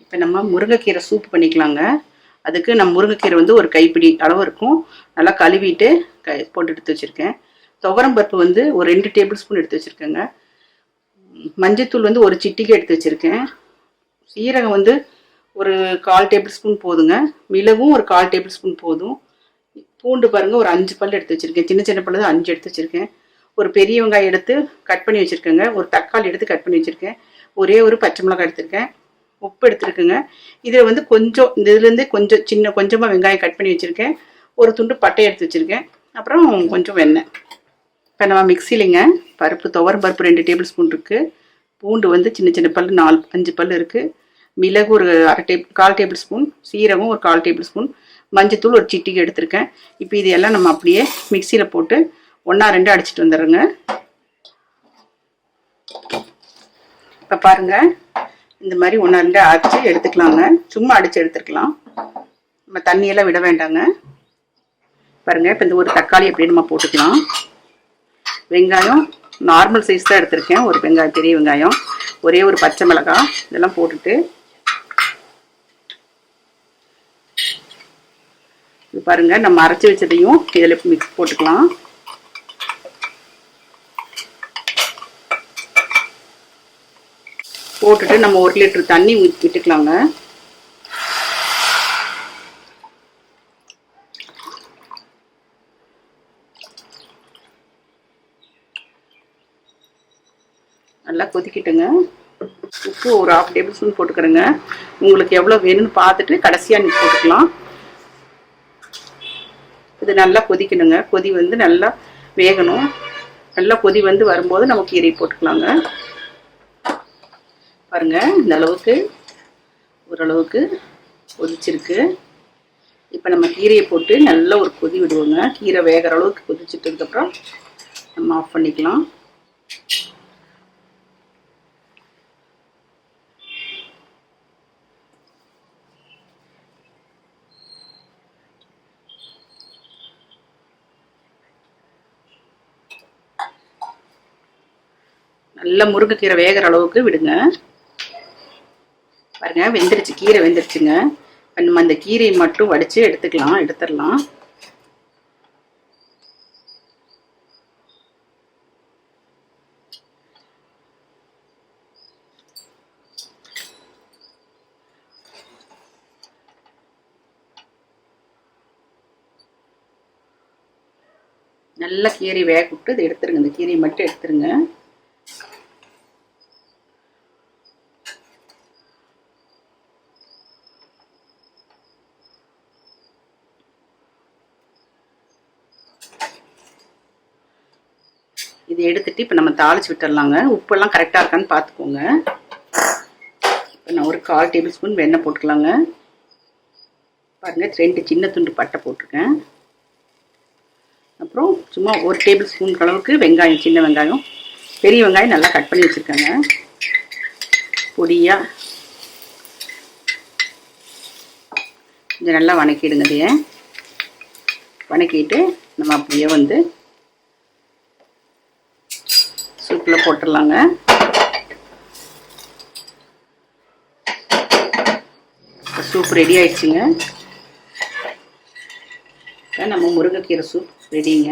இப்போ நம்ம முருங்கைக்கீரை சூப் பண்ணிக்கலாங்க. அதுக்கு நம்ம முருங்கைக்கீரை வந்து ஒரு கைப்பிடி அளவு இருக்கும். நல்லா கழுவிட்டு போட்டு எடுத்து வச்சுருக்கேன். துவரம் பருப்பு வந்து ஒரு 2 டேபிள் ஸ்பூன் எடுத்து வச்சுருக்கேங்க. மஞ்சத்தூள் வந்து ஒரு சிட்டிகை எடுத்து வச்சுருக்கேன். சீரகம் வந்து ஒரு 1/4 டேபிள் ஸ்பூன் போதுங்க. மிளகும் ஒரு 1/4 டேபிள் ஸ்பூன் போதும். பூண்டு பாருங்கள் ஒரு 5 பல் எடுத்து வச்சுருக்கேன். சின்ன சின்ன பல் தான் 5 எடுத்து வச்சுருக்கேன். ஒரு பெரிய வெங்காயம் எடுத்து கட் பண்ணி வச்சுருக்கேங்க. ஒரு தக்காளி எடுத்து கட் பண்ணி வச்சுருக்கேன். ஒரே ஒரு பச்சை மிளகாய் எடுத்துருக்கேன். உப்பு எடுத்துருக்குங்க. இதில் வந்து கொஞ்சம் இந்த இதுலேருந்து கொஞ்சம் கொஞ்சமாக வெங்காயம் கட் பண்ணி வச்சுருக்கேன். ஒரு துண்டு பட்டை எடுத்து வச்சுருக்கேன். அப்புறம் கொஞ்சம் வெண்ணெய். இப்போ நம்ம மிக்சிலிங்க பருப்பு துவரம் பருப்பு 2 டேபிள் ஸ்பூன் இருக்குது. பூண்டு வந்து சின்ன சின்ன பல் 5 பல் இருக்குது. மிளகு ஒரு 1/4 டேபிள் ஸ்பூன், சீரகம் ஒரு 1/4 டேபிள் ஸ்பூன், மஞ்சத்தூள் ஒரு சிட்டிகை எடுத்திருக்கேன். இப்போ இதெல்லாம் நம்ம அப்படியே மிக்சியில் போட்டு 1-2 அடிச்சுட்டு வந்துடுறோங்க. இப்போ பாருங்கள், இந்த மாதிரி 1-2 அடித்து எடுத்துக்கலாங்க. சும்மா அடித்து எடுத்துக்கலாம். நம்ம தண்ணியெல்லாம் விட வேண்டாங்க. பாருங்கள், இப்போ இந்த ஒரு தக்காளி அப்படியே நம்ம போட்டுக்கலாம். வெங்காயம் நார்மல் சைஸ் தான் எடுத்திருக்கேன். ஒரு வெங்காயம், பெரிய வெங்காயம், ஒரே ஒரு பச்சை மிளகாய், இதெல்லாம் போட்டுட்டு இது பாருங்கள், நம்ம அரைச்சி வச்சதையும் இதில் மிக்ஸ் போட்டுக்கலாம். போட்டுட்டு நம்ம 1 லிட்டர் தண்ணி விட்டுக்கலாங்க. நல்லா கொதிக்கிட்டுங்க. உப்பு ஒரு 1/2 டேபிள் ஸ்பூன் போட்டுக்கிறேங்க. உங்களுக்கு எவ்வளோ வேணும்னு பார்த்துட்டு கடைசியாக நீங்கள் போட்டுக்கலாம். இது நல்லா கொதிக்கணுங்க. கொதி வந்து நல்லா வேகணும். நல்லா கொதி வந்து வரும்போது நம்ம கீரை போட்டுக்கலாங்க. பாருங்கள், இந்த அளவுக்கு ஓரளவுக்கு கொதிச்சிருக்கு. இப்போ நம்ம கீரையை போட்டு நல்லா ஒரு கொதி விடுவோங்க. கீரை வேகிற அளவுக்கு கொதிச்சிட்டதுக்கப்புறம் நம்ம ஆஃப் பண்ணிக்கலாம். நல்லா முருங்கைக்கீரை வேகிற அளவுக்கு விடுங்க. பாருங்க, வெந்துருச்சு, கீரை வெந்துருச்சுங்க. நம்ம அந்த கீரையை மட்டும் வடித்து எடுத்துடலாம். நல்லா கீரை வேக விட்டு இதை எடுத்துருங்க. இந்த கீரையை மட்டும் எடுத்துருங்க. இதை எடுத்துட்டு இப்போ நம்ம தாளிச்சு விட்டுடலாங்க. உப்பெல்லாம் கரெக்டாக இருக்கான்னு பார்த்துக்கோங்க. இப்போ நான் ஒரு 1/4 டேபிள் ஸ்பூன் வெண்ணெய் போட்டுக்கலாங்க. பாருங்கள், 2 சின்ன துண்டு பட்டை போட்டிருக்கேன். அப்புறம் சும்மா 1 டேபிள் ஸ்பூன் அளவுக்கு வெங்காயம், சின்ன வெங்காயம், பெரிய வெங்காயம் நல்லா கட் பண்ணி வச்சுருக்கேங்க. பொடியாக இதை நல்லா வணக்கிடுங்க. இதையே வணக்கிட்டு நம்ம அப்படியே வந்து சூப்பில் போட்டுடலாங்க. சூப் ரெடி ஆயிடுச்சுங்க. நம்ம முருங்கைக்கீரை சூப் ரெடிங்க.